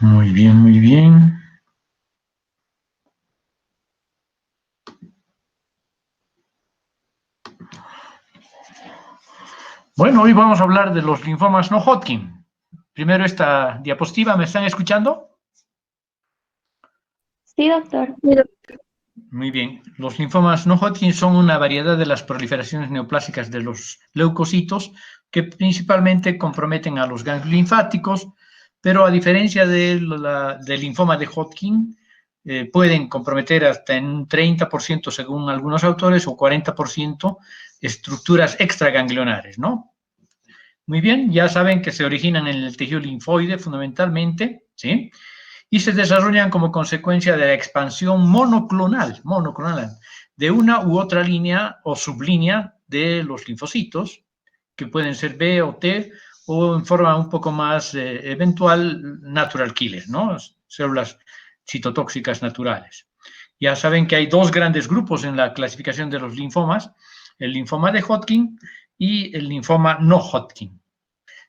Muy bien, muy bien. Bueno, hoy vamos a hablar de los linfomas no Hodgkin. Primero esta diapositiva, ¿me están escuchando? Sí, doctor. Muy bien. Los linfomas no Hodgkin son una variedad de las proliferaciones neoplásicas de los leucocitos que principalmente comprometen a los ganglios linfáticos, pero a diferencia del linfoma de Hodgkin, pueden comprometer hasta en un 30% según algunos autores o 40% estructuras extraganglionares, ¿no? Muy bien, ya saben que se originan en el tejido linfoide fundamentalmente, ¿sí? Y se desarrollan como consecuencia de la expansión monoclonal de una u otra línea o sublínea de los linfocitos, que pueden ser B o T, o en forma un poco más eventual, natural killer, ¿no? Células citotóxicas naturales. Ya saben que hay dos grandes grupos en la clasificación de los linfomas, el linfoma de Hodgkin y el linfoma no Hodgkin.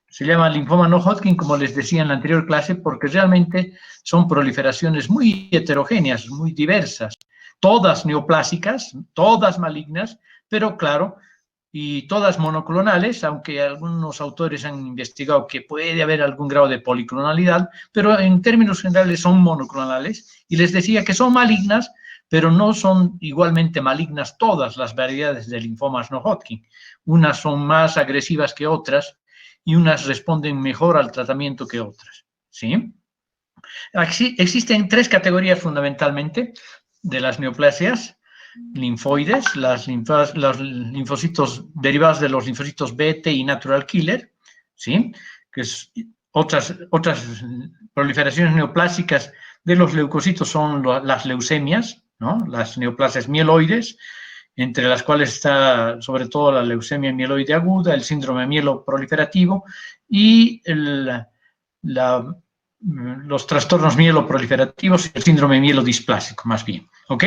Se llama linfoma no Hodgkin, como les decía en la anterior clase, porque realmente son proliferaciones muy heterogéneas, muy diversas, todas neoplásicas, todas malignas, pero claro, y todas monoclonales, aunque algunos autores han investigado que puede haber algún grado de policlonalidad, pero en términos generales son monoclonales, y les decía que son malignas, pero no son igualmente malignas todas las variedades de linfomas no Hodgkin. Unas son más agresivas que otras, y unas responden mejor al tratamiento que otras, ¿sí? Existen tres categorías fundamentalmente de las neoplasias linfoides, los linfocitos derivados de los linfocitos B, T y natural killer, ¿sí? Que es otras proliferaciones neoplásicas de los leucocitos son las leucemias, ¿no? Las neoplasias mieloides, entre las cuales está sobre todo la leucemia mieloide aguda, el síndrome mieloproliferativo y los trastornos mieloproliferativos y el síndrome mielodisplásico, más bien, ¿ok?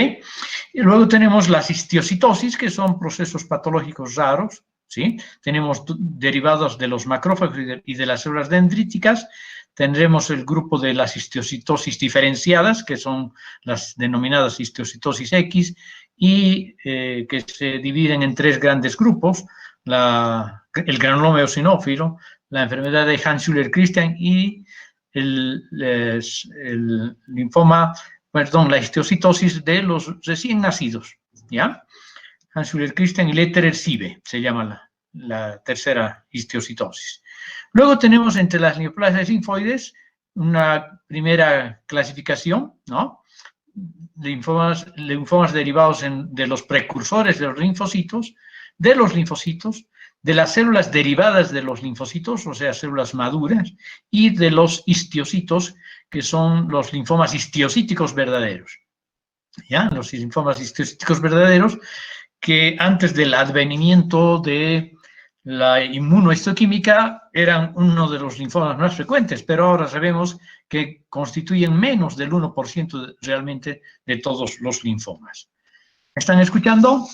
Y luego tenemos las histiocitosis, que son procesos patológicos raros, ¿sí? Tenemos derivados de los macrófagos y de las células dendríticas. Tendremos el grupo de las histiocitosis diferenciadas, que son las denominadas histiocitosis X, y que se dividen en tres grandes grupos, el granuloma eosinófilo, la enfermedad de Hans-Schüller-Christian y el linfoma, perdón, la histiocitosis de los recién nacidos, ¿ya? Hans-Schüller-Christian y Letterer-Siebe se llama la tercera histiocitosis. Luego tenemos entre las neoplasias linfoides una primera clasificación, ¿no? Linfomas derivados de los precursores de los linfocitos, de las células derivadas de los linfocitos, o sea, células maduras, y de los histiocitos, que son los linfomas histiocíticos verdaderos. ¿Ya? Los linfomas histiocíticos verdaderos, que antes del advenimiento de la inmunohistoquímica eran uno de los linfomas más frecuentes, pero ahora sabemos que constituyen menos del 1% realmente de todos los linfomas. ¿Me están escuchando?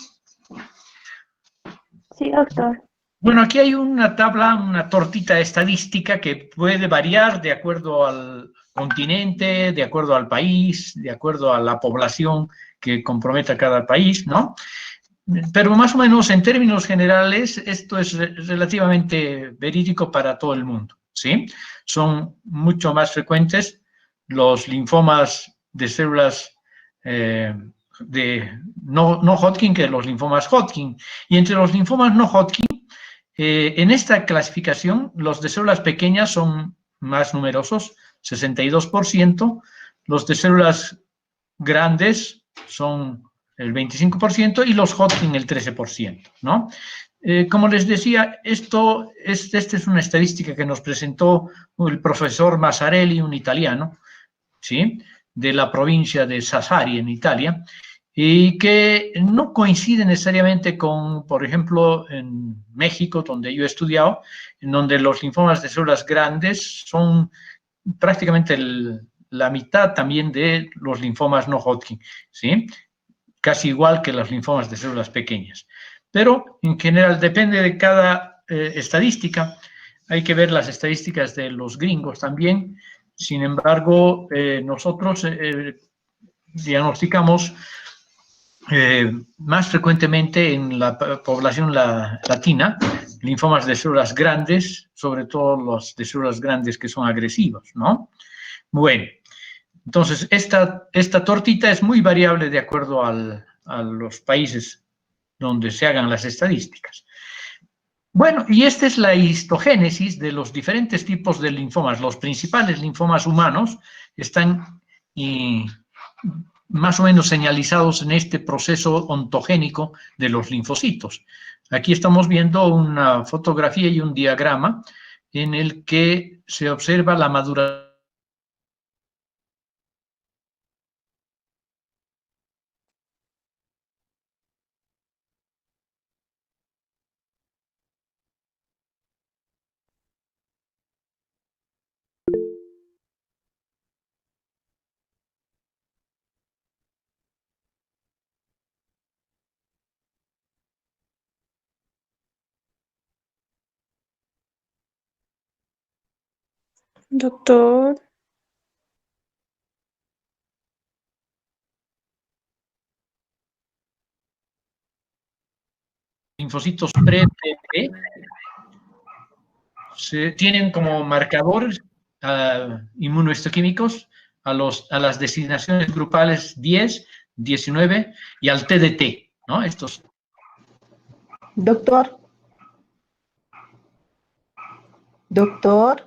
Sí, doctor. Bueno, aquí hay una tabla, una tortita estadística que puede variar de acuerdo al continente, de acuerdo al país, de acuerdo a la población que comprometa cada país, ¿no? Pero más o menos en términos generales esto es relativamente verídico para todo el mundo, ¿sí? Son mucho más frecuentes los linfomas de células no Hodgkin que los linfomas Hodgkin. Y entre los linfomas no Hodgkin, en esta clasificación, los de células pequeñas son más numerosos, 62%, los de células grandes son el 25% y los Hodgkin el 13%, ¿no? Como les decía, esta es una estadística que nos presentó el profesor Massarelli, un italiano, ¿sí? De la provincia de Sassari, en Italia, y que no coincide necesariamente con, por ejemplo, en México, donde yo he estudiado, en donde los linfomas de células grandes son prácticamente la mitad también de los linfomas no Hodgkin, ¿sí? Casi igual que los linfomas de células pequeñas. Pero, en general, depende de cada estadística. Hay que ver las estadísticas de los gringos también. Sin embargo, nosotros diagnosticamos más frecuentemente en la población latina linfomas de células grandes, sobre todo los de células grandes que son agresivos, ¿no? Bueno, entonces esta tortita es muy variable de acuerdo a los países donde se hagan las estadísticas. Bueno, y esta es la histogénesis de los diferentes tipos de linfomas. Los principales linfomas humanos están más o menos señalizados en este proceso ontogénico de los linfocitos. Aquí estamos viendo una fotografía y un diagrama en el que se observa la maduración. Doctor, Linfocitos pre-PP tienen como marcadores inmunohistoquímicos a las designaciones grupales 10, 19 y al TDT, ¿no? Estos. Doctor, doctor.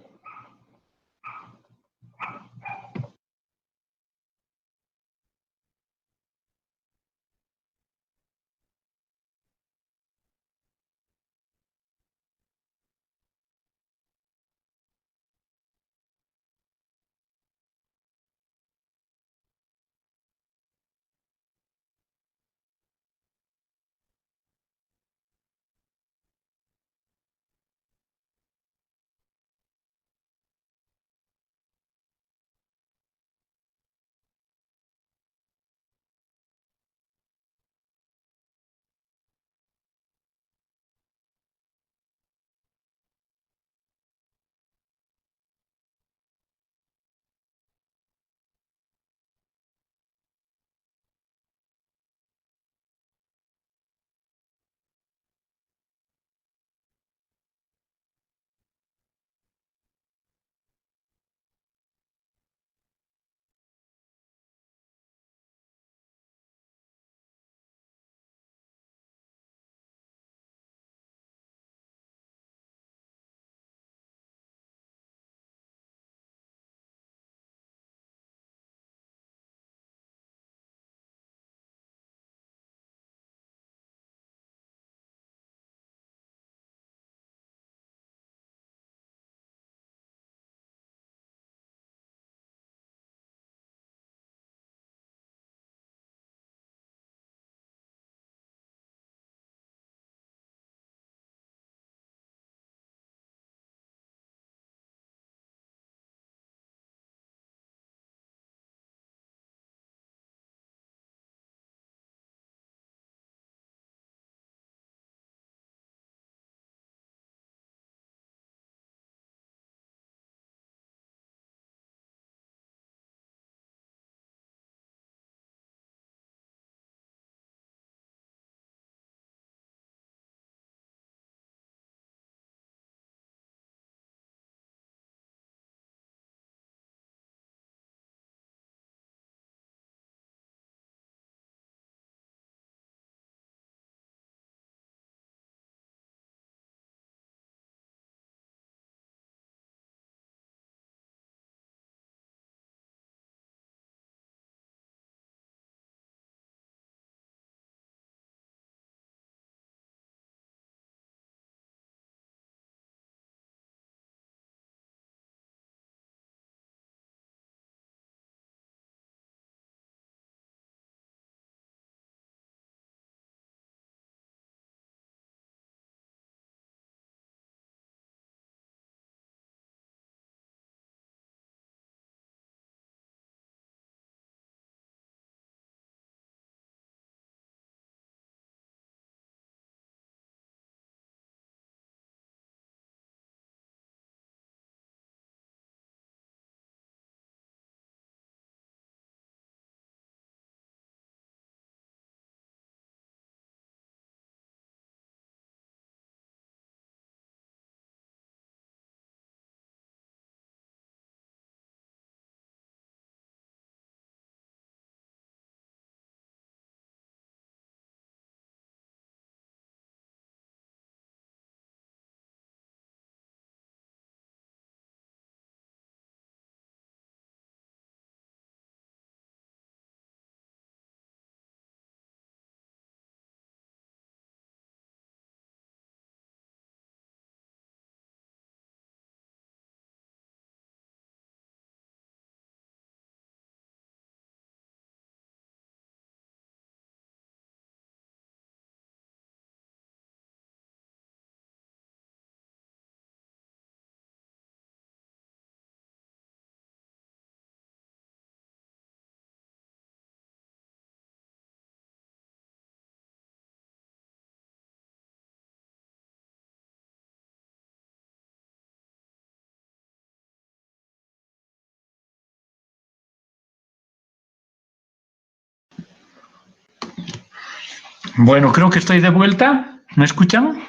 Bueno, creo que estoy de vuelta. ¿Me escuchan?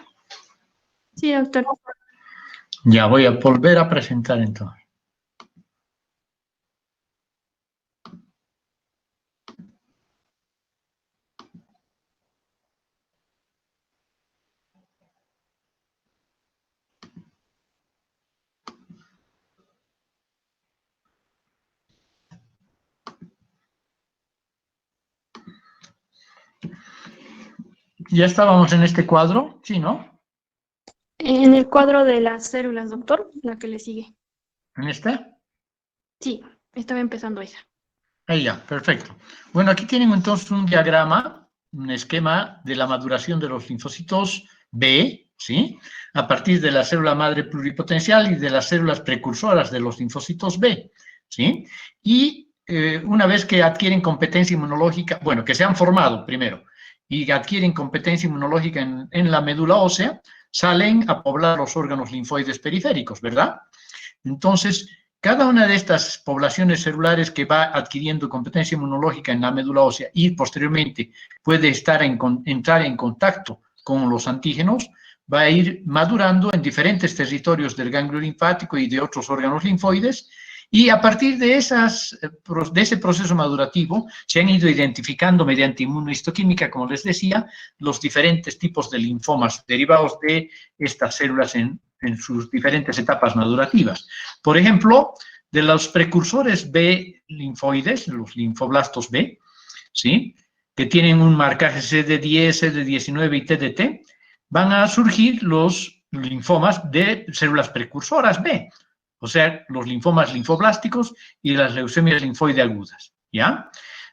Sí, doctor. Ya voy a volver a presentar entonces. ¿Ya estábamos en este cuadro? Sí, ¿no? En el cuadro de las células, doctor, la que le sigue. ¿En este? Sí, estaba empezando esa. Ahí ya, perfecto. Bueno, aquí tienen entonces un diagrama, un esquema de la maduración de los linfocitos B, ¿sí? A partir de la célula madre pluripotencial y de las células precursoras de los linfocitos B, ¿sí? Y una vez que adquieren competencia inmunológica, bueno, que se han formado primero y adquieren competencia inmunológica en la médula ósea, salen a poblar los órganos linfoides periféricos, ¿verdad? Entonces, cada una de estas poblaciones celulares que va adquiriendo competencia inmunológica en la médula ósea y posteriormente puede entrar en contacto con los antígenos, va a ir madurando en diferentes territorios del ganglio linfático y de otros órganos linfoides, y a partir de ese proceso madurativo se han ido identificando mediante inmunohistoquímica, como les decía, los diferentes tipos de linfomas derivados de estas células en sus diferentes etapas madurativas. Por ejemplo, de los precursores B linfoides, los linfoblastos B, ¿sí?, que tienen un marcaje CD10, CD19 y TDT, van a surgir los linfomas de células precursoras B, o sea, los linfomas linfoblásticos y las leucemias linfoide agudas, ¿ya?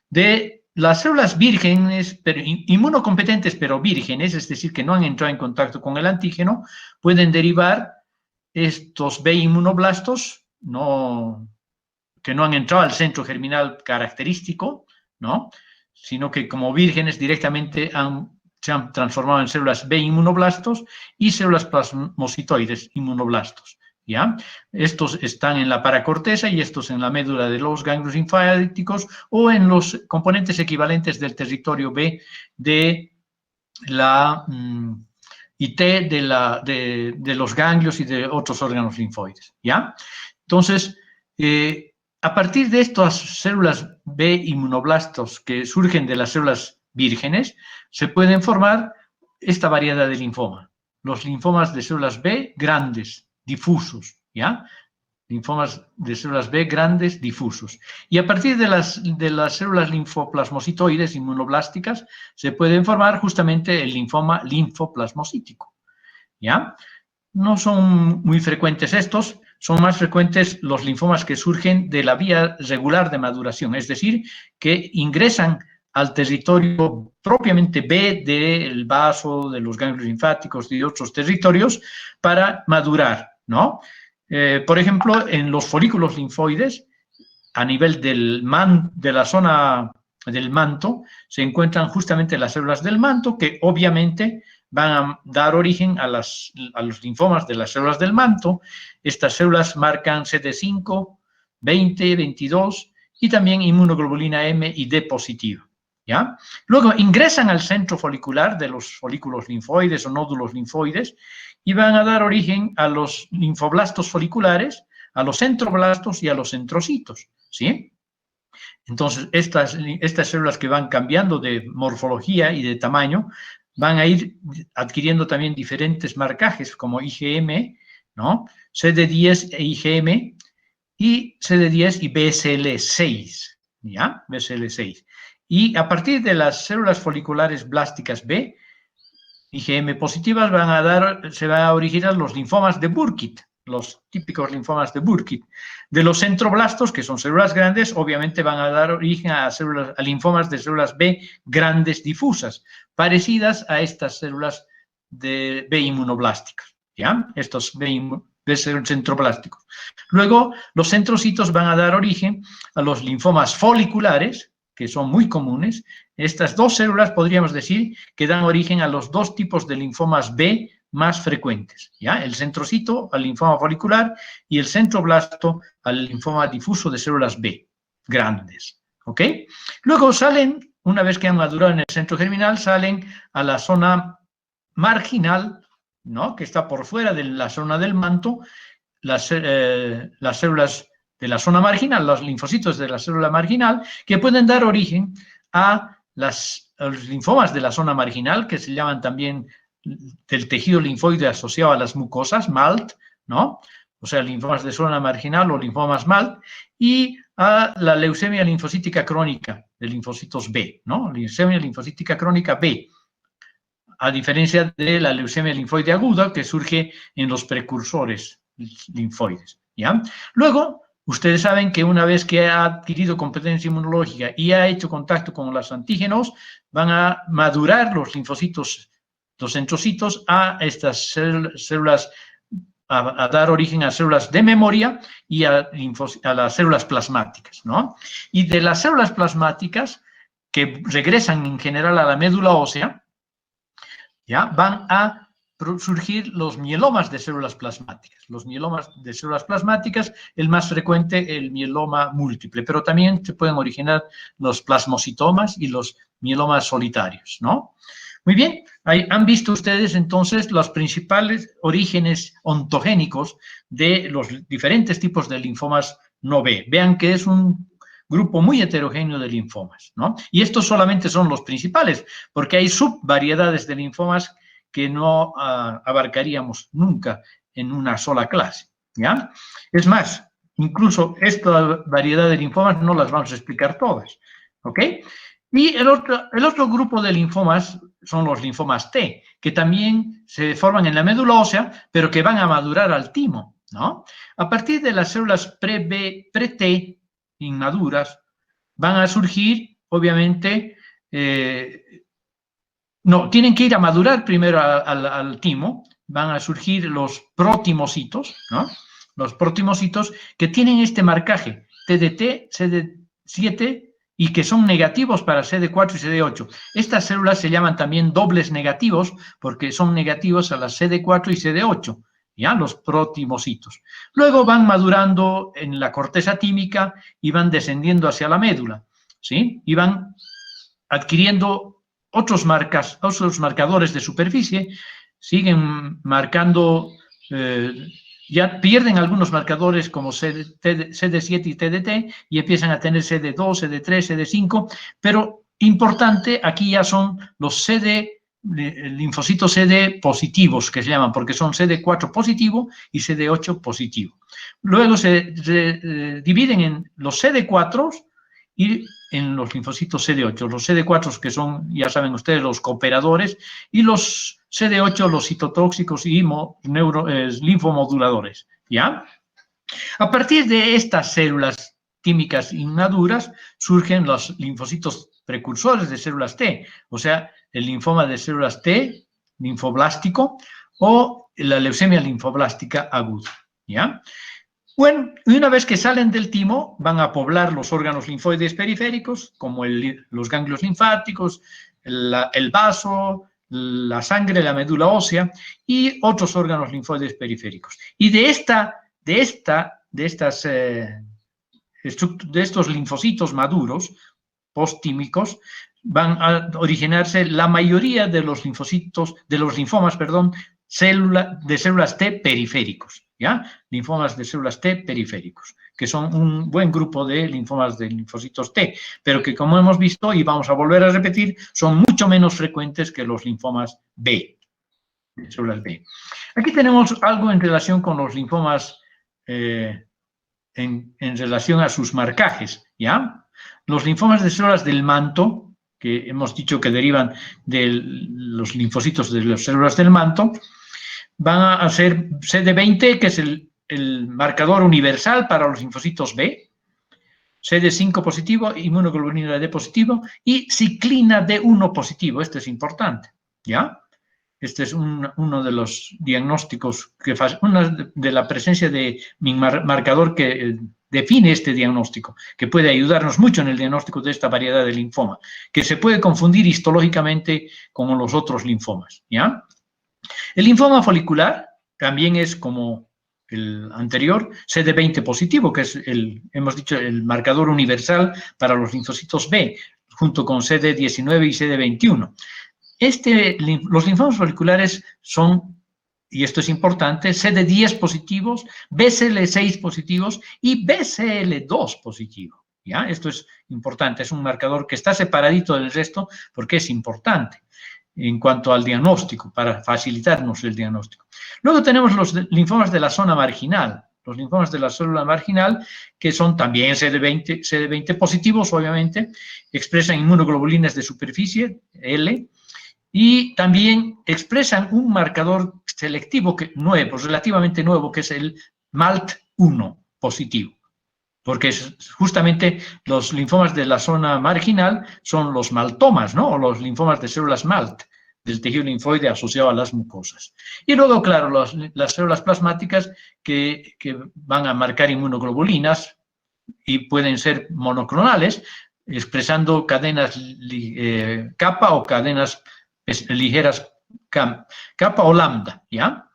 De las células vírgenes, pero inmunocompetentes pero vírgenes, es decir, que no han entrado en contacto con el antígeno, pueden derivar estos B inmunoblastos, que no han entrado al centro germinal característico, ¿no?, sino que como vírgenes directamente se han transformado en células B inmunoblastos y células plasmocitoides inmunoblastos, ¿ya? Estos están en la paracorteza y estos en la médula de los ganglios linfáticos o en los componentes equivalentes del territorio B de la IT de los ganglios y de otros órganos linfoides, ¿ya? Entonces, a partir de estas células B inmunoblastos que surgen de las células vírgenes, se pueden formar esta variedad de linfoma. Los linfomas de células B grandes, difusos, ¿ya? Linfomas de células B grandes, difusos. Y a partir de las células linfoplasmocitoides inmunoblásticas se pueden formar justamente el linfoma linfoplasmocítico, ¿ya? No son muy frecuentes estos, son más frecuentes los linfomas que surgen de la vía regular de maduración, es decir, que ingresan al territorio propiamente B del vaso, de los ganglios linfáticos y de otros territorios para madurar, ¿no? Por ejemplo, en los folículos linfoides, a nivel de la zona del manto, se encuentran justamente las células del manto que obviamente van a dar origen a los linfomas de las células del manto. Estas células marcan CD5, 20, 22 y también inmunoglobulina M y D positiva, ¿ya? Luego ingresan al centro folicular de los folículos linfoides o nódulos linfoides y van a dar origen a los linfoblastos foliculares, a los centroblastos y a los centrocitos, ¿sí? Entonces, estas células que van cambiando de morfología y de tamaño van a ir adquiriendo también diferentes marcajes como IgM, ¿no?, CD10 e IgM, y CD10 y BSL6, ¿ya? BSL6. Y a partir de las células foliculares blásticas B, IgM positivas, se van a originar los linfomas de Burkitt, los típicos linfomas de Burkitt. De los centroblastos, que son células grandes, obviamente van a dar origen a linfomas de células B grandes difusas, parecidas a estas células de B inmunoblásticas, ¿ya? Estos B centroblásticos. Luego, los centrocitos van a dar origen a los linfomas foliculares, que son muy comunes. Estas dos células podríamos decir que dan origen a los dos tipos de linfomas B más frecuentes, ¿ya? El centrocito al linfoma folicular y el centroblasto al linfoma difuso de células B grandes, ¿ok? Luego salen una vez que han madurado en el centro germinal, salen a la zona marginal, ¿no? Que está por fuera de la zona del manto, las células de la zona marginal, los linfocitos de la célula marginal, que pueden dar origen a los linfomas de la zona marginal, que se llaman también del tejido linfoide asociado a las mucosas, MALT, ¿no? O sea, linfomas de zona marginal o linfomas MALT, y a la leucemia linfocítica crónica de linfocitos B, ¿no? Leucemia linfocítica crónica B, a diferencia de la leucemia linfoide aguda que surge en los precursores linfoides, ¿ya? Luego, ustedes saben que una vez que ha adquirido competencia inmunológica y ha hecho contacto con los antígenos, van a madurar los linfocitos, los centrocitos, a estas células, a dar origen a células de memoria y a las células plasmáticas, ¿no? Y de las células plasmáticas, que regresan en general a la médula ósea, ¿ya? Van a surgir los mielomas de células plasmáticas. Los mielomas de células plasmáticas, el más frecuente, el mieloma múltiple, pero también se pueden originar los plasmocitomas y los mielomas solitarios, ¿no? Muy bien, ahí han visto ustedes entonces los principales orígenes ontogénicos de los diferentes tipos de linfomas no B. Vean que es un grupo muy heterogéneo de linfomas, ¿no? Y estos solamente son los principales, porque hay subvariedades de linfomas que no abarcaríamos nunca en una sola clase, ¿ya? Es más, incluso esta variedad de linfomas no las vamos a explicar todas, ¿ok? Y el otro grupo de linfomas son los linfomas T, que también se forman en la médula ósea, pero que van a madurar al timo, ¿no? A partir de las células pre-T, inmaduras, van a surgir, obviamente, tienen que ir a madurar primero al timo, van a surgir los protimocitos, ¿no? Los protimocitos que tienen este marcaje, TDT, CD7, y que son negativos para CD4 y CD8. Estas células se llaman también dobles negativos porque son negativos a las CD4 y CD8, ¿ya? Los protimocitos. Luego van madurando en la corteza tímica y van descendiendo hacia la médula, ¿sí? Y van adquiriendo otros marcadores de superficie, siguen marcando, ya pierden algunos marcadores como CD7 y TDT y empiezan a tener CD2, CD3, CD5, pero importante, aquí ya son los linfocitos CD positivos, que se llaman, porque son CD4 positivo y CD8 positivo. Luego se dividen en los CD4 y en los linfocitos CD8, los CD4 que son, ya saben ustedes, los cooperadores, y los CD8, los citotóxicos y linfomoduladores, ¿ya? A partir de estas células químicas inmaduras surgen los linfocitos precursores de células T, o sea, el linfoma de células T, linfoblástico, o la leucemia linfoblástica aguda, ¿ya? Bueno, y una vez que salen del timo, van a poblar los órganos linfoides periféricos, como los ganglios linfáticos, el vaso, la sangre, la médula ósea y otros órganos linfoides periféricos. Y de estos linfocitos maduros, posttímicos, van a originarse la mayoría de los linfomas, de células T periféricos, ¿ya? Linfomas de células T periféricos, que son un buen grupo de linfomas de linfocitos T, pero que, como hemos visto y vamos a volver a repetir, son mucho menos frecuentes que los linfomas B, de células B. Aquí tenemos algo en relación con los linfomas en relación a sus marcajes, ¿ya? Los linfomas de células del manto, que hemos dicho que derivan de los linfocitos de las células del manto, van a ser CD20, que es el marcador universal para los linfocitos B, CD5 positivo, inmunoglobulina D positivo y ciclina D1 positivo. Este es importante, ¿ya? Este es uno de los diagnósticos, de la presencia de mi marcador que define este diagnóstico, que puede ayudarnos mucho en el diagnóstico de esta variedad de linfoma, que se puede confundir histológicamente con los otros linfomas, ¿ya? El linfoma folicular también es como el anterior, CD20 positivo, que es hemos dicho, el marcador universal para los linfocitos B, junto con CD19 y CD21. Los linfomas folliculares son, y esto es importante, CD10 positivos, BCL6 positivos y BCL2 positivo. ¿Ya? Esto es importante, es un marcador que está separadito del resto porque es importante en cuanto al diagnóstico, para facilitarnos el diagnóstico. Luego tenemos los linfomas de la zona marginal, los linfomas de la célula marginal, que son también CD20 positivos, obviamente, expresan inmunoglobulinas de superficie, L, y también expresan un marcador selectivo nuevo, relativamente nuevo, que es el MALT1 positivo, porque justamente los linfomas de la zona marginal son los maltomas, ¿no? O los linfomas de células MALT, del tejido linfoide asociado a las mucosas. Y luego, claro, las células plasmáticas que van a marcar inmunoglobulinas y pueden ser monoclonales, expresando cadenas kappa o cadenas ligeras kappa o lambda, ¿ya?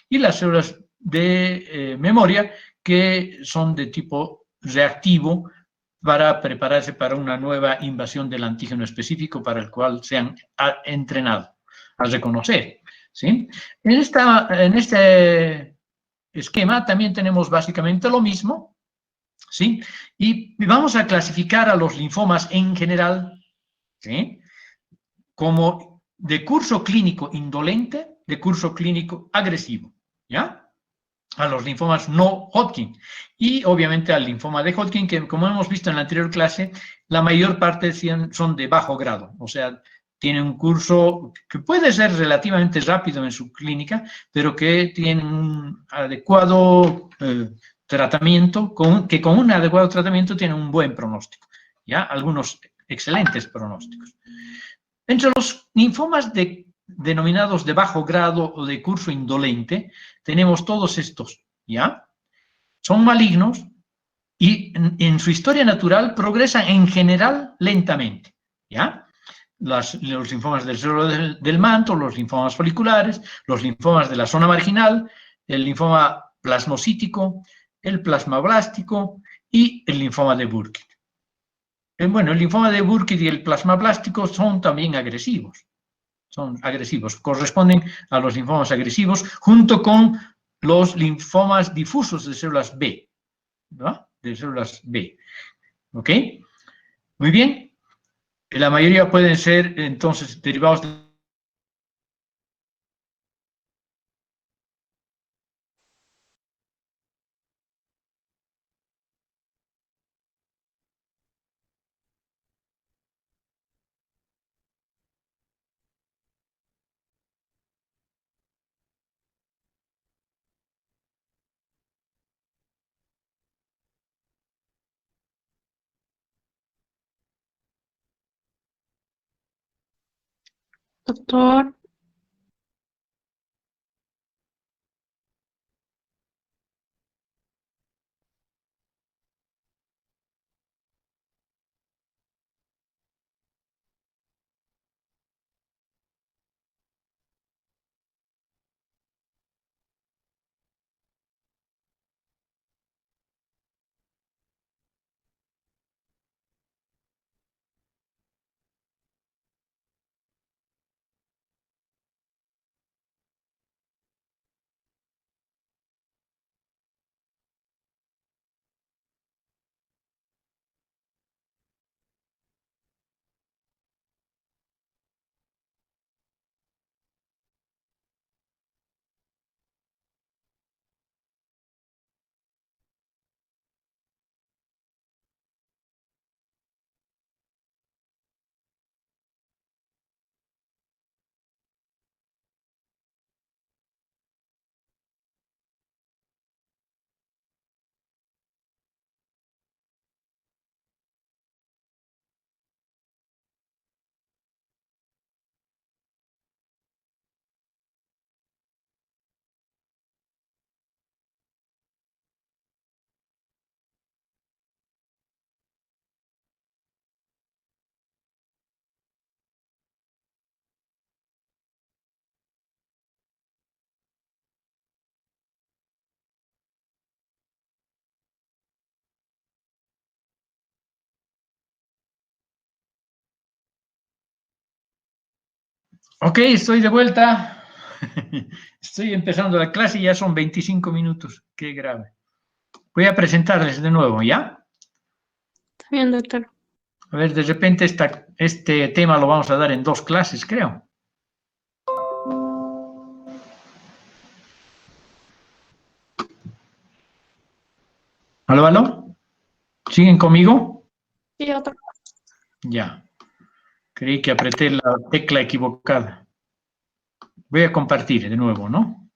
Y las células de memoria que son de tipo reactivo para prepararse para una nueva invasión del antígeno específico para el cual se han entrenado a reconocer, ¿sí? En este esquema también tenemos básicamente lo mismo, ¿sí? Y vamos a clasificar a los linfomas en general, ¿sí? Como de curso clínico indolente, de curso clínico agresivo, ¿ya? A los linfomas no Hodgkin y obviamente al linfoma de Hodgkin, que como hemos visto en la anterior clase, la mayor parte son de bajo grado, o sea, tiene un curso que puede ser relativamente rápido en su clínica, pero que tiene un adecuado tratamiento, que con un adecuado tratamiento tiene un buen pronóstico, ¿ya? Algunos excelentes pronósticos. Entre los linfomas denominados de bajo grado o de curso indolente, tenemos todos estos, ¿ya? Son malignos y en su historia natural progresan en general lentamente, ¿ya? Los linfomas del suelo del manto, los linfomas foliculares, los linfomas de la zona marginal, el linfoma plasmocítico, el plasmablástico y el linfoma de Burkitt. Bueno, el linfoma de Burkitt y el plasmablástico son también agresivos. Son agresivos, corresponden a los linfomas agresivos junto con los linfomas difusos de células B, ¿no? De células B. ¿Ok? Muy bien. La mayoría pueden ser entonces derivados de Doctor, Ok, estoy de vuelta. Estoy empezando la clase y ya son 25 minutos. Qué grave. Voy a presentarles de nuevo, ¿ya? Está bien, doctor. A ver, de repente este tema lo vamos a dar en 2 clases, creo. ¿Aló, aló? ¿Siguen conmigo? Sí, doctor. Ya. Creí que apreté la tecla equivocada. Voy a compartir de nuevo, ¿no?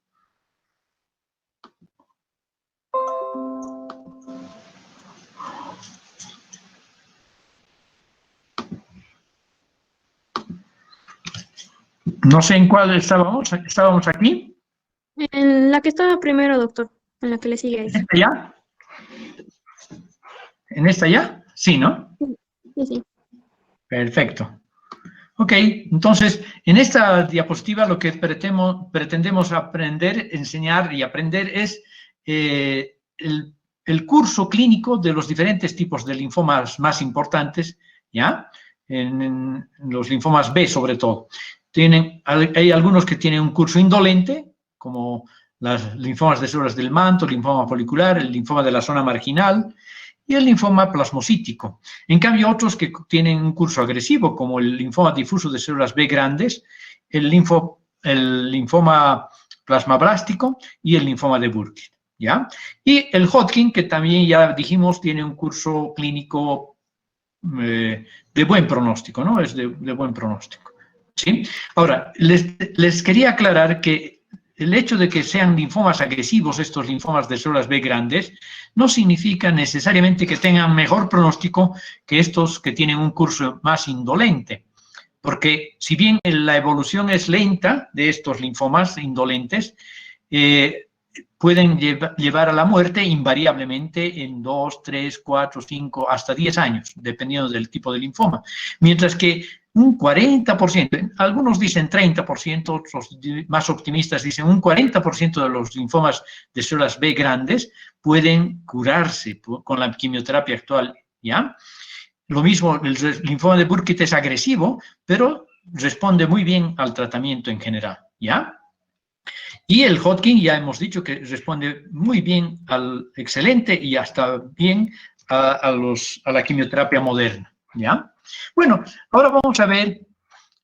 No sé en cuál estábamos. ¿Estábamos aquí? En la que estaba primero, doctor. En la que le sigue a ¿En esa. esta ya? ¿En esta ya? Sí, ¿no? Sí, sí. Perfecto. Ok, entonces, en esta diapositiva lo que pretendemos aprender, enseñar y aprender es el curso clínico de los diferentes tipos de linfomas más importantes, ¿ya? En los linfomas B sobre todo. Hay algunos que tienen un curso indolente, como las linfomas de células del manto, el linfoma folicular, el linfoma de la zona marginal y el linfoma plasmocítico. En cambio, otros que tienen un curso agresivo, como el linfoma difuso de células B grandes, el linfoma plasmablástico y el linfoma de Burkitt, ¿ya? Y el Hodgkin, que también ya dijimos, tiene un curso clínico de buen pronóstico, ¿no? Es de buen pronóstico, ¿sí? Ahora, les quería aclarar que el hecho de que sean linfomas agresivos, estos linfomas de células B grandes, no significa necesariamente que tengan mejor pronóstico que estos que tienen un curso más indolente. Porque si bien la evolución es lenta de estos linfomas indolentes, pueden llevar a la muerte invariablemente en 2, 3, 4, 5, hasta 10 años, dependiendo del tipo de linfoma. Mientras que un 40%, algunos dicen 30%, otros más optimistas dicen un 40% de los linfomas de células B grandes pueden curarse con la quimioterapia actual, ¿ya? Lo mismo, el linfoma de Burkitt es agresivo, pero responde muy bien al tratamiento en general, ¿ya? Y el Hodgkin ya hemos dicho que responde muy bien al excelente y hasta bien a la quimioterapia moderna, ¿ya? Bueno, ahora vamos a ver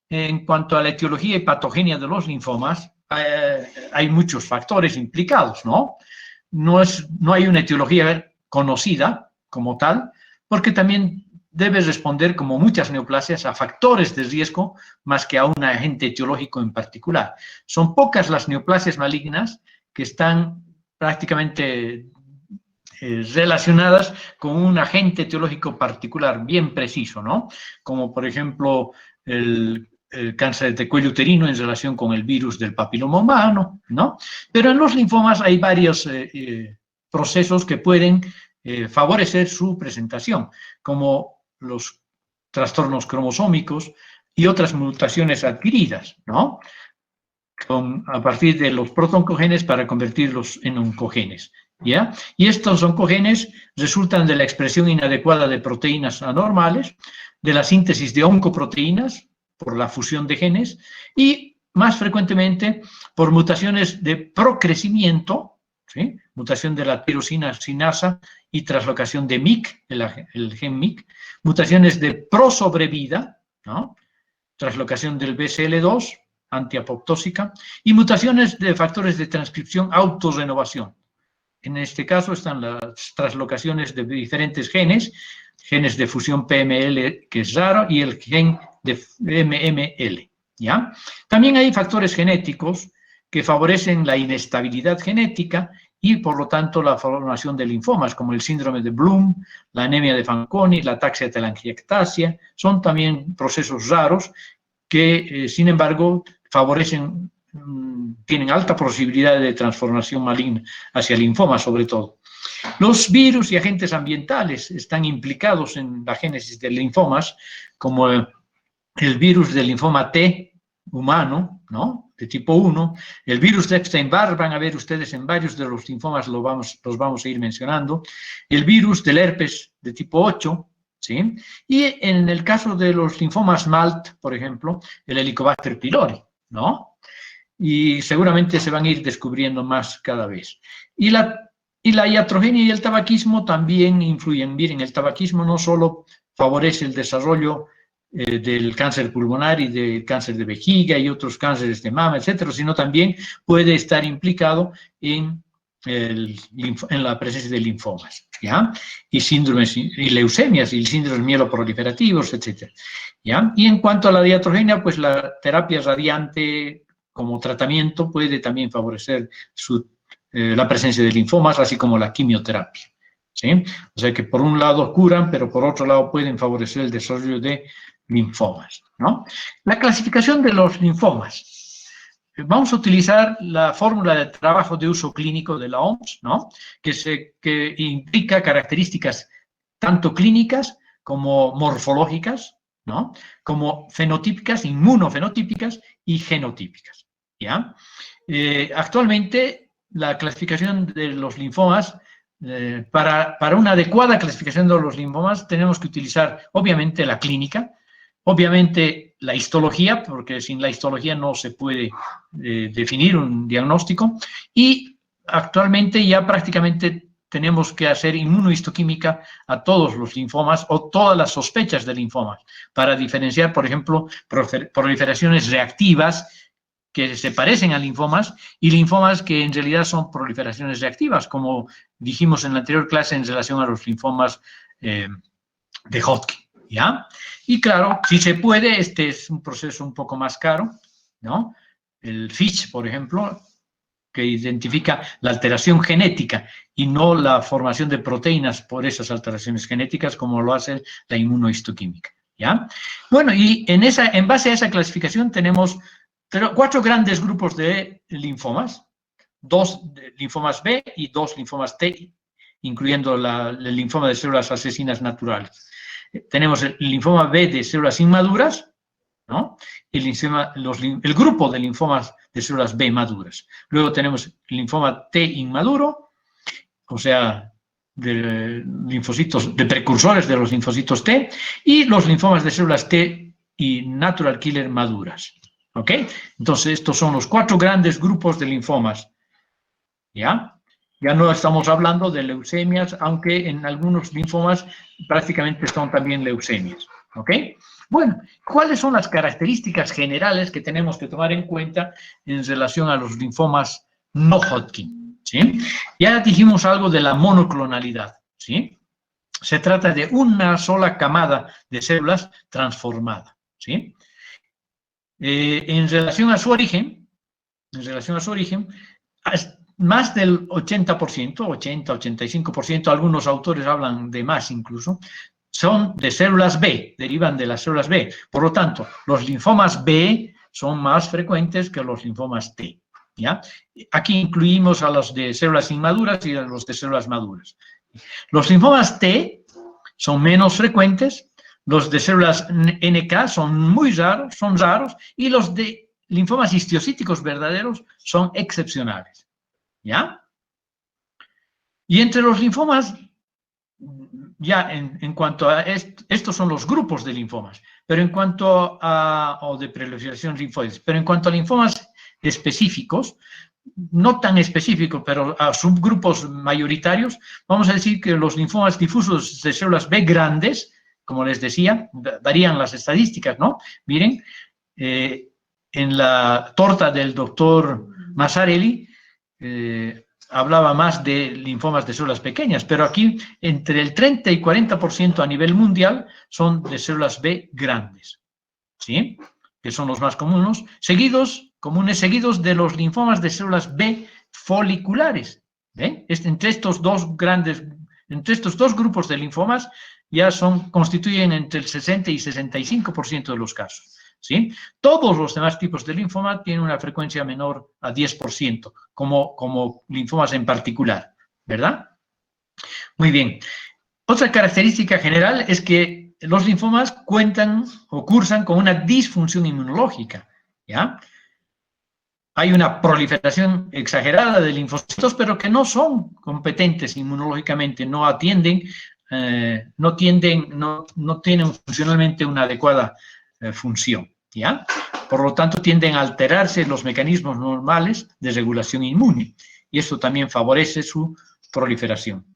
en cuanto a la etiología y patogenia de los linfomas, hay muchos factores implicados, ¿no? No hay una etiología conocida como tal, porque también debe responder, como muchas neoplasias, a factores de riesgo más que a un agente etiológico en particular. Son pocas las neoplasias malignas que están prácticamente relacionadas con un agente etiológico particular bien preciso, ¿no? Como por ejemplo el cáncer de cuello uterino en relación con el virus del papiloma humano, ¿no? Pero en los linfomas hay varios procesos que pueden favorecer su presentación, como los trastornos cromosómicos y otras mutaciones adquiridas, ¿no? A partir de los protoncogenes para convertirlos en oncogenes, ¿ya? Y estos oncogenes resultan de la expresión inadecuada de proteínas anormales, de la síntesis de oncoproteínas por la fusión de genes y más frecuentemente por mutaciones de procrecimiento, ¿sí? Mutación de la tirosina sinasa y translocación de MYC, el gen MYC, mutaciones de prosobrevida, ¿no? Translocación del BCL2, antiapoptósica, y mutaciones de factores de transcripción autorrenovación. En este caso están las translocaciones de diferentes genes, genes de fusión PML, que es raro, y el gen de MML, ¿ya? También hay factores genéticos que favorecen la inestabilidad genética y, por lo tanto, la formación de linfomas, como el síndrome de Bloom, la anemia de Fanconi, la ataxia telangiectasia, son también procesos raros que, sin embargo, favorecen, tienen alta posibilidad de transformación maligna hacia linfoma, sobre todo. Los virus y agentes ambientales están implicados en la génesis de linfomas, como el virus del linfoma T humano, ¿no? De tipo 1, el virus de Epstein-Barr, van a ver ustedes en varios de los linfomas los vamos a ir mencionando, el virus del herpes de tipo 8, ¿sí? Y en el caso de los linfomas MALT, por ejemplo, el Helicobacter pylori, ¿no? Y seguramente se van a ir descubriendo más cada vez. Y la iatrogenia y el tabaquismo también influyen. Miren, el tabaquismo no solo favorece el desarrollo del cáncer pulmonar y del cáncer de vejiga y otros cánceres de mama, etcétera, sino también puede estar implicado en la presencia de linfomas, ¿ya? Y síndromes, y leucemias, y síndromes mieloproliferativos, etcétera, ¿ya? Y en cuanto a la iatrogenia, pues la terapia radiante como tratamiento puede también favorecer la presencia de linfomas, así como la quimioterapia, ¿sí? O sea que por un lado curan, pero por otro lado pueden favorecer el desarrollo de linfomas, ¿no? La clasificación de los linfomas. Vamos a utilizar la fórmula de trabajo de uso clínico de la OMS, ¿no? Que implica características tanto clínicas como morfológicas, ¿no? Como fenotípicas, inmunofenotípicas y genotípicas, ¿ya? Actualmente, la clasificación de los linfomas, para una adecuada clasificación de los linfomas, tenemos que utilizar, obviamente, la clínica, obviamente, la histología, porque sin la histología no se puede definir un diagnóstico, y actualmente ya prácticamente tenemos que hacer inmunohistoquímica a todos los linfomas o todas las sospechas de linfomas, para diferenciar, por ejemplo, proliferaciones reactivas que se parecen a linfomas y linfomas que en realidad son proliferaciones reactivas, como dijimos en la anterior clase en relación a los linfomas de Hodgkin, ¿ya? Y claro, si se puede, este es un proceso un poco más caro, ¿no? El FISH, por ejemplo, que identifica la alteración genética y no la formación de proteínas por esas alteraciones genéticas, como lo hace la inmunohistoquímica, ¿ya? Bueno, y en base a esa clasificación tenemos 4 grandes grupos de linfomas, 2 linfomas B y 2 linfomas T, incluyendo el linfoma de células asesinas naturales. Tenemos el linfoma B de células inmaduras, ¿no? El grupo de linfomas de células B maduras. Luego tenemos el linfoma T inmaduro, o sea, de linfocitos, de precursores de los linfocitos T, y los linfomas de células T y natural killer maduras. ¿Ok? Entonces, estos son los 4 grandes grupos de linfomas. ¿Ya? Ya no estamos hablando de leucemias, aunque en algunos linfomas prácticamente son también leucemias. ¿Ok? Bueno, ¿cuáles son las características generales que tenemos que tomar en cuenta en relación a los linfomas no Hodgkin? ¿Sí? Ya dijimos algo de la monoclonalidad. ¿Sí? Se trata de una sola camada de células transformada. ¿Sí? En relación a su origen, más del 80%, 80-85%, algunos autores hablan de más incluso, son de células B, derivan de las células B. Por lo tanto, los linfomas B son más frecuentes que los linfomas T, ¿ya? Aquí incluimos a los de células inmaduras y a los de células maduras. Los linfomas T son menos frecuentes, los de células NK son muy raros, y los de linfomas histiocíticos verdaderos son excepcionales, ¿ya? Y entre los linfomas, ya en cuanto a estos son los grupos de linfomas, pero en cuanto a, o de proliferación linfoides, pero en cuanto a linfomas específicos, no tan específicos, pero a subgrupos mayoritarios, vamos a decir que los linfomas difusos de células B grandes, como les decía, varían las estadísticas, ¿no? Miren, en la torta del doctor Massarelli, hablaba más de linfomas de células pequeñas, pero aquí entre el 30 y 40% a nivel mundial son de células B grandes, ¿sí? Que son los más comunes, seguidos de los linfomas de células B foliculares. ¿Ven? Entre estos dos grupos de linfomas ya constituyen entre el 60 y 65% de los casos. ¿Sí? Todos los demás tipos de linfoma tienen una frecuencia menor a 10%, como linfomas en particular, ¿verdad? Muy bien. Otra característica general es que los linfomas cuentan o cursan con una disfunción inmunológica, ¿ya? Hay una proliferación exagerada de linfocitos, pero que no son competentes inmunológicamente, no tienen funcionalmente una adecuada función, ¿ya? Por lo tanto, tienden a alterarse los mecanismos normales de regulación inmune y esto también favorece su proliferación.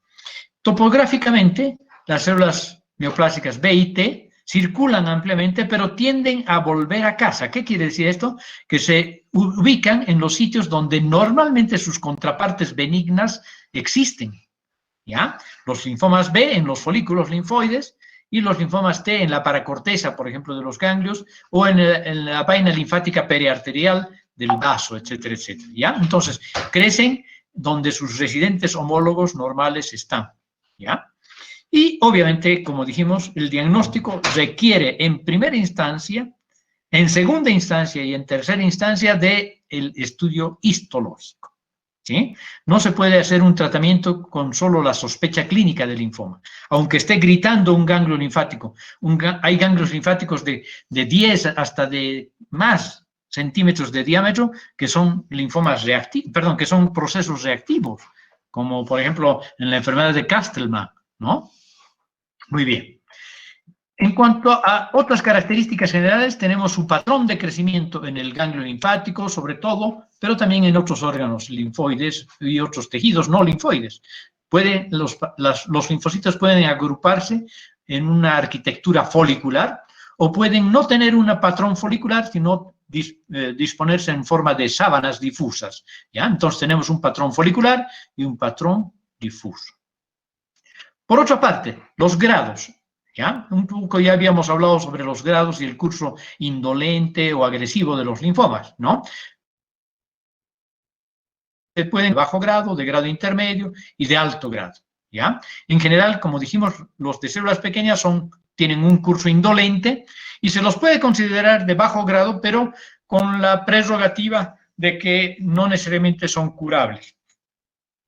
Topográficamente, las células neoplásicas B y T circulan ampliamente, pero tienden a volver a casa. ¿Qué quiere decir esto? Que se ubican en los sitios donde normalmente sus contrapartes benignas existen, ¿ya? Los linfomas B en los folículos linfoides y los linfomas T en la paracorteza, por ejemplo, de los ganglios, o en la vaina linfática periarterial del vaso, etcétera, etcétera, ¿ya? Entonces, crecen donde sus residentes homólogos normales están, ¿ya? Y, obviamente, como dijimos, el diagnóstico requiere, en primera instancia, en segunda instancia y en tercera instancia, del estudio histológico, ¿sí? No se puede hacer un tratamiento con solo la sospecha clínica del linfoma. Aunque esté gritando un ganglio linfático, hay ganglios linfáticos de 10 hasta de más centímetros de diámetro que son linfomas reactivos, perdón, que son procesos reactivos, como por ejemplo en la enfermedad de Castleman, ¿no? Muy bien. En cuanto a otras características generales, tenemos su patrón de crecimiento en el ganglio linfático, sobre todo, pero también en otros órganos linfoides y otros tejidos no linfoides. Los linfocitos pueden agruparse en una arquitectura folicular o pueden no tener un patrón folicular, sino disponerse en forma de sábanas difusas, ¿ya? Entonces tenemos un patrón folicular y un patrón difuso. Por otra parte, los grados, ¿ya? Un poco ya habíamos hablado sobre los grados y el curso indolente o agresivo de los linfomas, ¿no? Pueden de bajo grado, de grado intermedio y de alto grado, ¿ya? En general, como dijimos, los de células pequeñas tienen un curso indolente y se los puede considerar de bajo grado, pero con la prerrogativa de que no necesariamente son curables.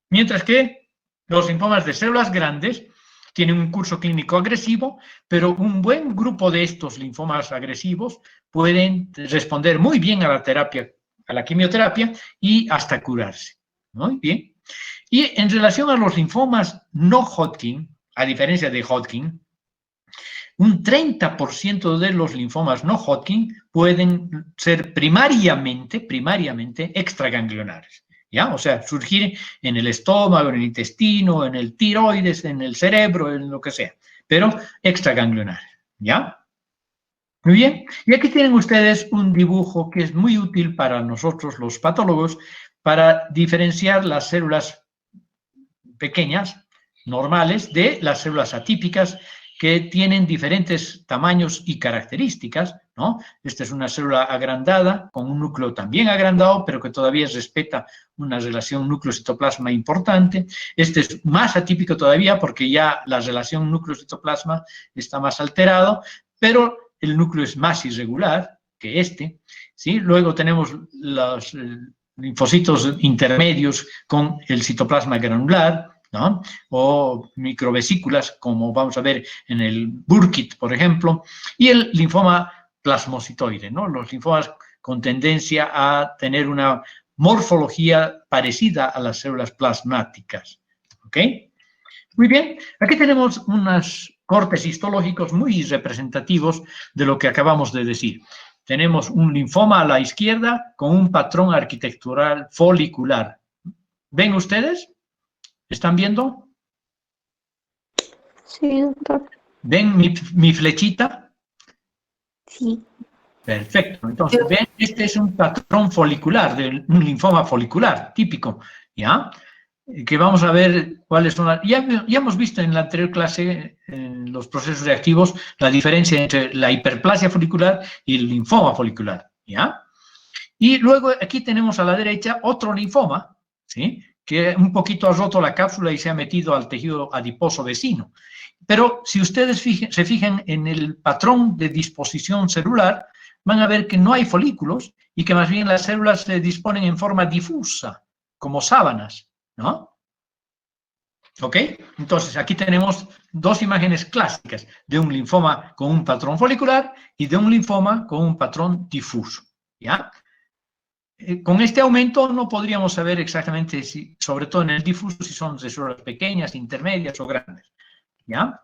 Mientras que los linfomas de células grandes tienen un curso clínico agresivo, pero un buen grupo de estos linfomas agresivos pueden responder muy bien a la terapia, a la quimioterapia y hasta curarse. Muy bien. Y en relación a los linfomas no Hodgkin, a diferencia de Hodgkin, un 30% de los linfomas no Hodgkin pueden ser primariamente extraganglionares, ¿ya? O sea, surgir en el estómago, en el intestino, en el tiroides, en el cerebro, en lo que sea, pero extraganglionares, ¿ya? Muy bien, y aquí tienen ustedes un dibujo que es muy útil para nosotros los patólogos para diferenciar las células pequeñas, normales, de las células atípicas que tienen diferentes tamaños y características, ¿no? Esta es una célula agrandada, con un núcleo también agrandado, pero que todavía respeta una relación núcleo-citoplasma importante. Este es más atípico todavía porque ya la relación núcleo-citoplasma está más alterado, pero el núcleo es más irregular que este, ¿sí? Luego tenemos los linfocitos intermedios con el citoplasma granular, ¿no? O microvesículas, como vamos a ver en el Burkitt, por ejemplo, y el linfoma plasmocitoide, ¿no? Los linfomas con tendencia a tener una morfología parecida a las células plasmáticas, ¿ok? Muy bien, aquí tenemos unos cortes histológicos muy representativos de lo que acabamos de decir. Tenemos un linfoma a la izquierda con un patrón arquitectural folicular. ¿Ven ustedes? ¿Están viendo? Sí, doctor. ¿Ven mi flechita? Sí. Perfecto. Entonces, ven, este es un patrón folicular, de un linfoma folicular típico, ¿ya? Que vamos a ver cuáles son las... Ya hemos visto en la anterior clase, en los procesos reactivos, la diferencia entre la hiperplasia folicular y el linfoma folicular, ¿ya? Y luego aquí tenemos a la derecha otro linfoma, ¿sí? Que un poquito ha roto la cápsula y se ha metido al tejido adiposo vecino. Pero si ustedes se fijan en el patrón de disposición celular, van a ver que no hay folículos y que más bien las células se disponen en forma difusa, como sábanas, ¿no? ¿Ok? Entonces, aquí tenemos dos imágenes clásicas de un linfoma con un patrón folicular y de un linfoma con un patrón difuso, ¿ya? Con este aumento no podríamos saber exactamente, sobre todo en el difuso, si son de células pequeñas, intermedias o grandes, ¿ya?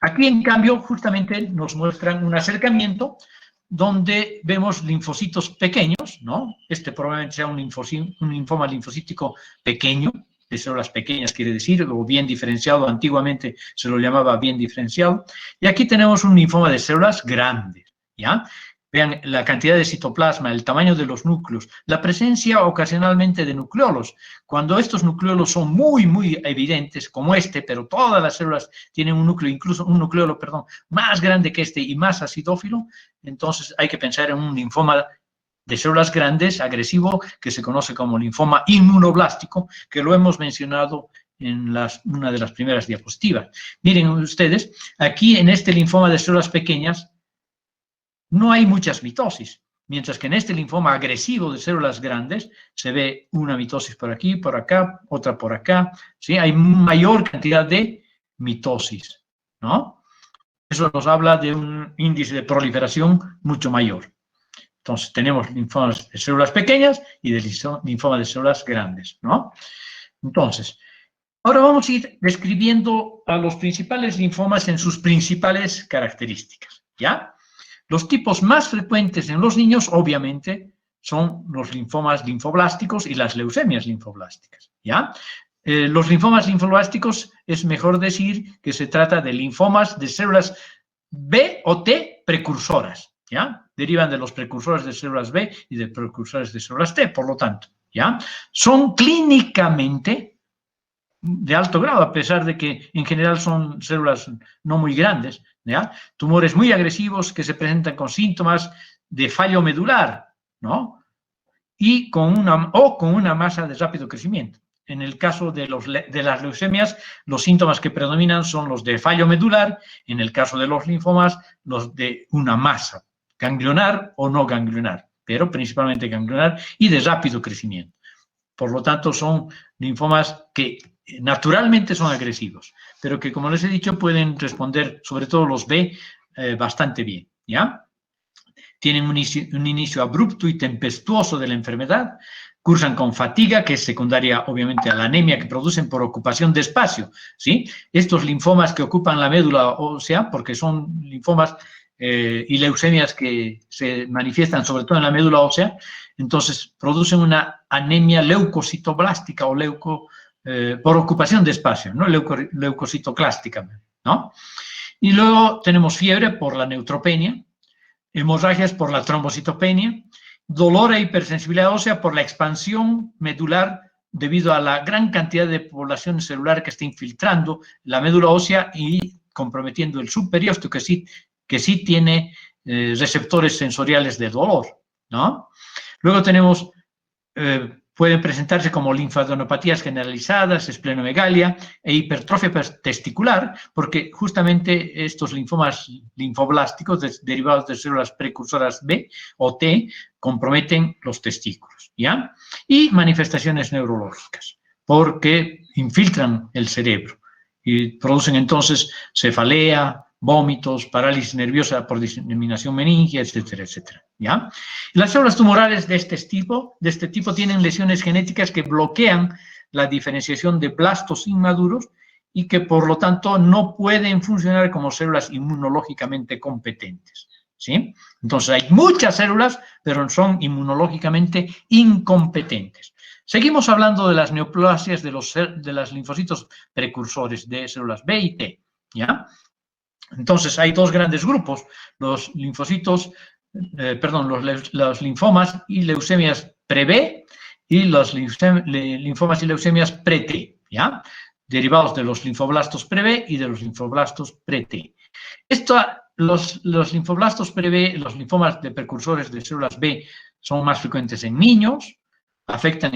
Aquí, en cambio, justamente nos muestran un acercamiento donde vemos linfocitos pequeños, ¿no? Este probablemente sea un linfoma linfocítico pequeño, de células pequeñas quiere decir, o bien diferenciado, antiguamente se lo llamaba bien diferenciado. Y aquí tenemos un linfoma de células grandes, ¿ya? Vean la cantidad de citoplasma, el tamaño de los núcleos, la presencia ocasionalmente de nucleolos. Cuando estos nucleolos son muy, muy evidentes, como este, pero todas las células tienen un núcleo, incluso un nucleolo, perdón, más grande que este y más acidófilo, entonces hay que pensar en un linfoma de células grandes, agresivo, que se conoce como linfoma inmunoblástico, que lo hemos mencionado en una de las primeras diapositivas. Miren ustedes, aquí en este linfoma de células pequeñas no hay muchas mitosis, mientras que en este linfoma agresivo de células grandes se ve una mitosis por aquí, por acá, otra por acá, ¿sí? Hay mayor cantidad de mitosis, ¿no? Eso nos habla de un índice de proliferación mucho mayor. Entonces, tenemos linfomas de células pequeñas y de linfomas de células grandes, ¿no? Entonces, ahora vamos a ir describiendo a los principales linfomas en sus principales características, ¿ya? Los tipos más frecuentes en los niños, obviamente, son los linfomas linfoblásticos y las leucemias linfoblásticas, ¿ya? Los linfomas linfoblásticos es mejor decir que se trata de linfomas de células B o T precursoras, ¿ya? Derivan de los precursores de células B y de precursores de células T, por lo tanto, ¿ya? Son clínicamente de alto grado, a pesar de que en general son células no muy grandes, ¿ya? Tumores muy agresivos que se presentan con síntomas de fallo medular, ¿no? Y con una masa de rápido crecimiento. En el caso de las leucemias, los síntomas que predominan son los de fallo medular, en el caso de los linfomas, los de una masa ganglionar o no ganglionar, pero principalmente ganglionar y de rápido crecimiento. Por lo tanto, son linfomas que naturalmente son agresivos, pero que, como les he dicho, pueden responder, sobre todo los B, bastante bien, ¿ya? Tienen un inicio abrupto y tempestuoso de la enfermedad, cursan con fatiga, que es secundaria, obviamente, a la anemia que producen por ocupación de espacio, ¿sí? Estos linfomas que ocupan la médula ósea, porque son linfomas y leucemias que se manifiestan sobre todo en la médula ósea, entonces producen una anemia leucocitoblástica o por ocupación de espacio, ¿no? Leucocitoclástica, ¿no? Y luego tenemos fiebre por la neutropenia, hemorragias por la trombocitopenia, dolor e hipersensibilidad ósea por la expansión medular debido a la gran cantidad de población celular que está infiltrando la médula ósea y comprometiendo el subperiósteo, que sí tiene receptores sensoriales de dolor, ¿no? Luego tenemos, pueden presentarse como linfadenopatías generalizadas, esplenomegalia e hipertrofia testicular, porque justamente estos linfomas linfoblásticos derivados de células precursoras B o T comprometen los testículos, ¿ya? Y manifestaciones neurológicas, porque infiltran el cerebro y producen entonces cefalea, vómitos, parálisis nerviosa por diseminación meningia, etcétera, etcétera, ¿ya? Las células tumorales de este tipo tienen lesiones genéticas que bloquean la diferenciación de blastos inmaduros y que, por lo tanto, no pueden funcionar como células inmunológicamente competentes, ¿sí? Entonces, hay muchas células, pero son inmunológicamente incompetentes. Seguimos hablando de las neoplasias de los linfocitos precursores de células B y T, ¿ya? Entonces, hay dos grandes grupos, los linfomas y leucemias pre-B y los linfomas y leucemias pre-T, ¿ya? Derivados de los linfoblastos pre-B y de los linfoblastos pre-T. Los linfoblastos pre-B, los linfomas de precursores de células B, son más frecuentes en niños, afectan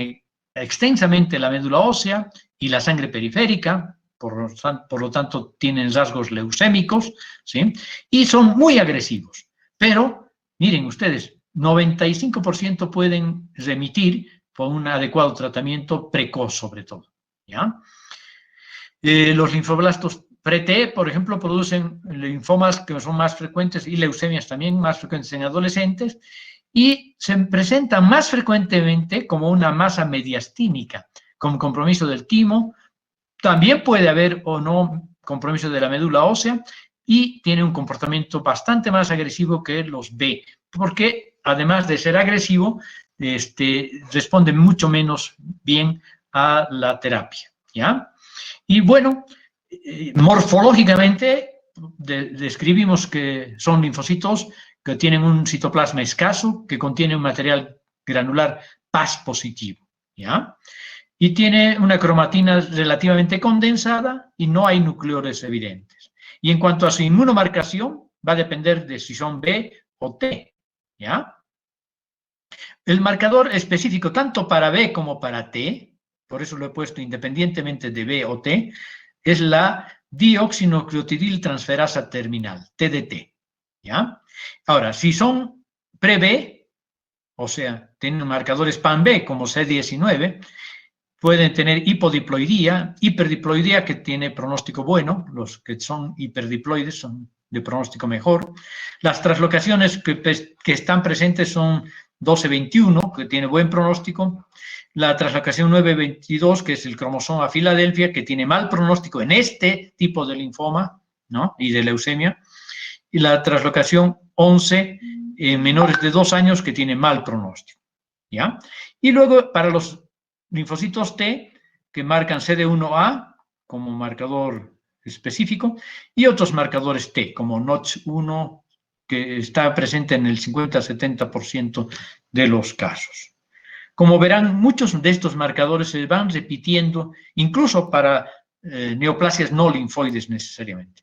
extensamente la médula ósea y la sangre periférica, por lo tanto, tienen rasgos leucémicos, ¿sí? Y son muy agresivos. Pero, miren ustedes, 95% pueden remitir por un adecuado tratamiento precoz, sobre todo, ¿ya? Los linfoblastos pre-T, por ejemplo, producen linfomas que son más frecuentes y leucemias también más frecuentes en adolescentes y se presentan más frecuentemente como una masa mediastínica, con compromiso del timo. También puede haber o no compromiso de la médula ósea, y tiene un comportamiento bastante más agresivo que los B, porque además de ser agresivo, responde mucho menos bien a la terapia, ¿ya? Y bueno, morfológicamente describimos que son linfocitos que tienen un citoplasma escaso, que contiene un material granular Pas positivo, ¿ya? Y tiene una cromatina relativamente condensada y no hay nucleoles evidentes. Y en cuanto a su inmunomarcación, va a depender de si son B o T, ¿ya? El marcador específico tanto para B como para T, por eso lo he puesto independientemente de B o T, es la dioxinucleotidil transferasa terminal, TDT, ¿ya? Ahora, si son pre-B, o sea, tienen marcadores PAN-B como C19, pueden tener hipodiploidía, hiperdiploidía que tiene pronóstico bueno, los que son hiperdiploides son de pronóstico mejor. Las translocaciones que están presentes son 12-21, que tiene buen pronóstico. La translocación 9-22, que es el cromosoma Filadelfia, que tiene mal pronóstico en este tipo de linfoma, ¿no? Y de leucemia. Y la translocación 11, menores de 2 años, que tiene mal pronóstico, ¿ya? Y luego, para los linfocitos T, que marcan CD1A como marcador específico, y otros marcadores T, como Notch1, que está presente en el 50-70% de los casos. Como verán, muchos de estos marcadores se van repitiendo, incluso para neoplasias no linfoides necesariamente.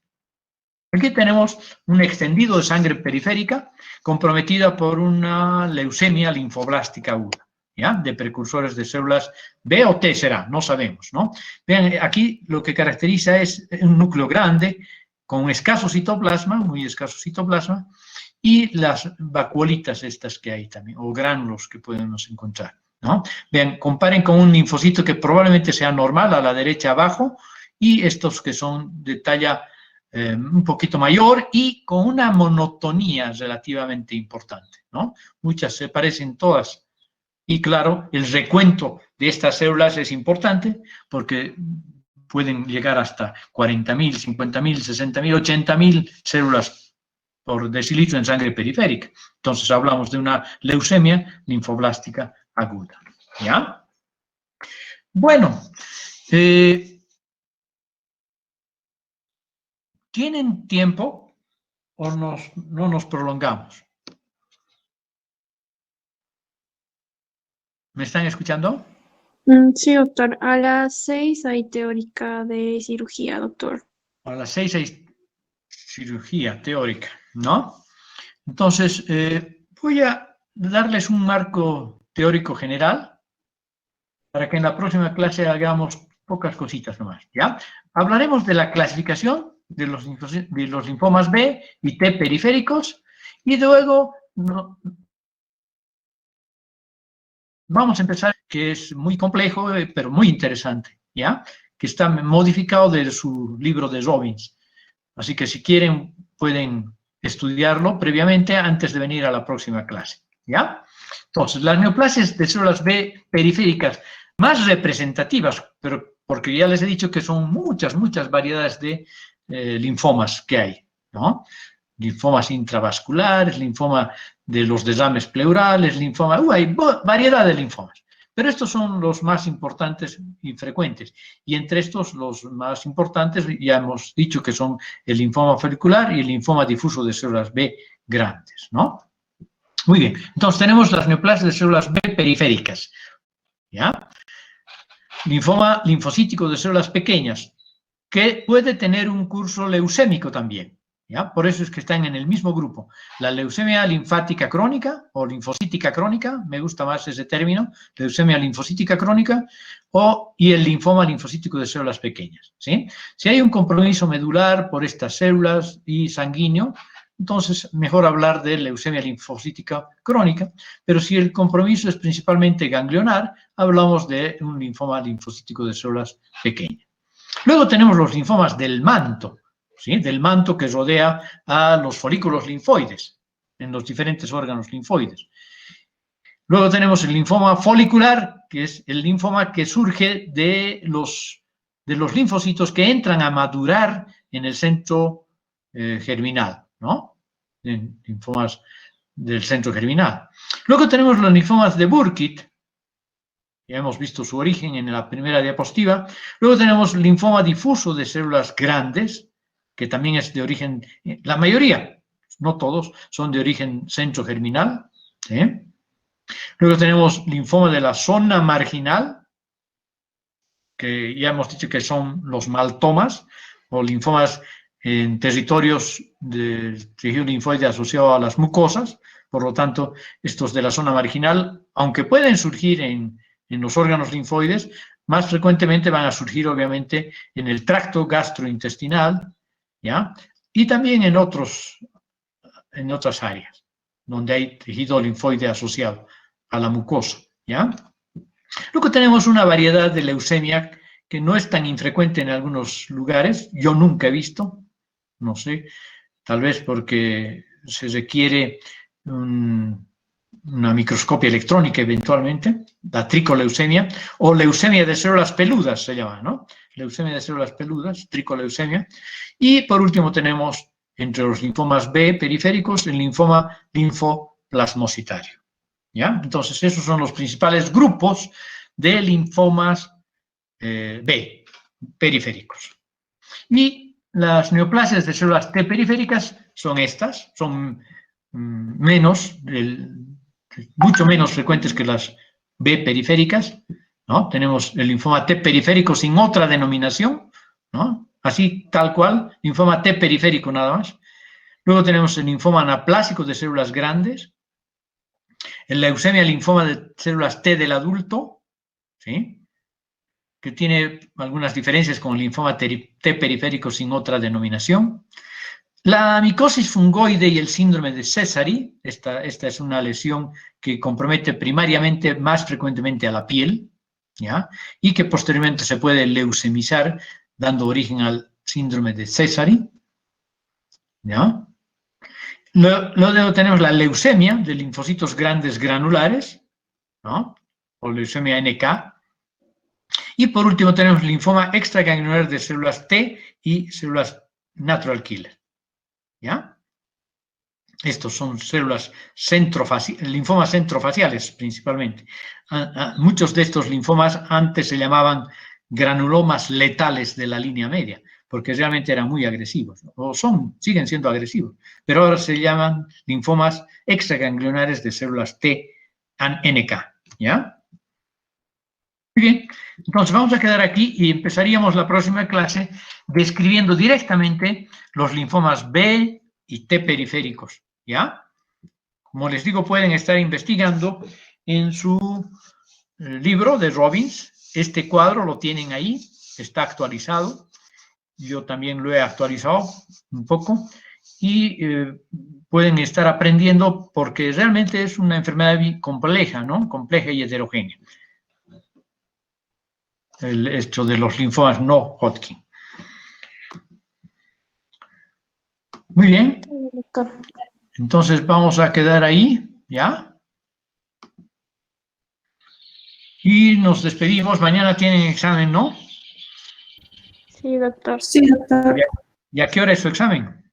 Aquí tenemos un extendido de sangre periférica comprometida por una leucemia linfoblástica aguda, ¿ya? De precursores de células B o T será, no sabemos, ¿no? Vean, aquí lo que caracteriza es un núcleo grande con escaso citoplasma, muy escaso citoplasma, y las vacuolitas estas que hay también, o gránulos que podemos encontrar, ¿no? Vean, comparen con un linfocito que probablemente sea normal a la derecha abajo, y estos que son de talla un poquito mayor y con una monotonía relativamente importante, ¿no? Muchas se parecen todas. Y claro, el recuento de estas células es importante porque pueden llegar hasta 40.000, 50.000, 60.000, 80.000 células por decilitro en sangre periférica. Entonces hablamos de una leucemia linfoblástica aguda, ¿ya? Bueno, ¿tienen tiempo o no nos prolongamos? ¿Me están escuchando? Sí, doctor. A las 6 hay teórica de cirugía, doctor. A las 6 hay cirugía teórica, ¿no? Entonces, voy a darles un marco teórico general para que en la próxima clase hagamos pocas cositas nomás, ¿ya? Hablaremos de la clasificación de los linfomas B y T periféricos y luego vamos a empezar, que es muy complejo, pero muy interesante, ¿ya? Que está modificado de su libro de Robbins. Así que si quieren, pueden estudiarlo previamente antes de venir a la próxima clase, ¿ya? Entonces, las neoplasias de células B periféricas más representativas, pero porque ya les he dicho que son muchas variedades de linfomas que hay, ¿no? Linfomas intravasculares, linfoma de los derrames pleurales, linfoma, hay variedad de linfomas. Pero estos son los más importantes y frecuentes. Y entre estos, los más importantes, ya hemos dicho que son el linfoma folicular y el linfoma difuso de células B grandes, ¿no? Muy bien. Entonces, tenemos las neoplasias de células B periféricas, ¿ya? Linfoma linfocítico de células pequeñas, que puede tener un curso leucémico también, ¿ya? Por eso es que están en el mismo grupo. La leucemia linfática crónica o linfocítica crónica, me gusta más ese término, leucemia linfocítica crónica, y el linfoma linfocítico de células pequeñas, ¿sí? Si hay un compromiso medular por estas células y sanguíneo, entonces mejor hablar de leucemia linfocítica crónica, pero si el compromiso es principalmente ganglionar, hablamos de un linfoma linfocítico de células pequeñas. Luego tenemos los linfomas del manto, ¿sí? Del manto que rodea a los folículos linfoides, en los diferentes órganos linfoides. Luego tenemos el linfoma folicular, que es el linfoma que surge de los linfocitos que entran a madurar en el centro germinal, ¿no? Linfomas del centro germinal. Luego tenemos los linfomas de Burkitt. Ya hemos visto su origen en la primera diapositiva. Luego tenemos linfoma difuso de células grandes, que también es de origen, la mayoría, no todos, son de origen centro germinal. ¿Sí? Luego tenemos linfoma de la zona marginal, que ya hemos dicho que son los maltomas, o linfomas en territorios del tejido linfoide asociado a las mucosas. Por lo tanto, estos de la zona marginal, aunque pueden surgir en los órganos linfoides, más frecuentemente van a surgir, obviamente, en el tracto gastrointestinal, ¿ya? Y también en otras áreas, donde hay tejido linfoide asociado a la mucosa, ¿ya? Luego tenemos una variedad de leucemia que no es tan infrecuente en algunos lugares, yo nunca he visto, no sé, tal vez porque se requiere una microscopia electrónica eventualmente, la tricoleucemia, o leucemia de células peludas se llama, ¿no? Leucemia de células peludas, tricoleucemia. Y por último tenemos entre los linfomas B periféricos el linfoma linfoplasmocitario, ¿ya? Entonces esos son los principales grupos de linfomas B periféricos. Y las neoplasias de células T periféricas son estas, son mucho menos frecuentes que las B periféricas, ¿no? Tenemos el linfoma T periférico sin otra denominación, ¿no? Así, tal cual, linfoma T periférico nada más. Luego tenemos el linfoma anaplásico de células grandes, el leucemia linfoma de células T del adulto, ¿sí? Que tiene algunas diferencias con el linfoma T periférico sin otra denominación. La micosis fungoide y el síndrome de Sézary, esta es una lesión que compromete primariamente, más frecuentemente a la piel, ¿ya? Y que posteriormente se puede leucemizar, dando origen al síndrome de Sézary, ¿ya? Luego tenemos la leucemia de linfocitos grandes granulares, ¿no? O leucemia NK. Y por último tenemos linfoma extragangliar de células T y células natural killer, ¿ya? Estos son células linfomas centrofaciales principalmente. Muchos de estos linfomas antes se llamaban granulomas letales de la línea media, porque realmente eran muy agresivos, o siguen siendo agresivos, pero ahora se llaman linfomas extraganglionares de células T NK, ¿ya? Muy bien, entonces vamos a quedar aquí y empezaríamos la próxima clase describiendo directamente los linfomas B y T periféricos, ¿ya? Como les digo, pueden estar investigando en su libro de Robbins. Este cuadro lo tienen ahí, está actualizado. Yo también lo he actualizado un poco y pueden estar aprendiendo porque realmente es una enfermedad compleja, ¿no? Compleja y heterogénea. El hecho de los linfomas no Hodgkin. Muy bien. Entonces vamos a quedar ahí, ¿ya? Y nos despedimos. Mañana tienen examen, ¿no? Sí, doctor. Sí, doctor. ¿Y a qué hora es su examen?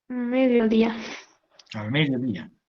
Mediodía. Al mediodía.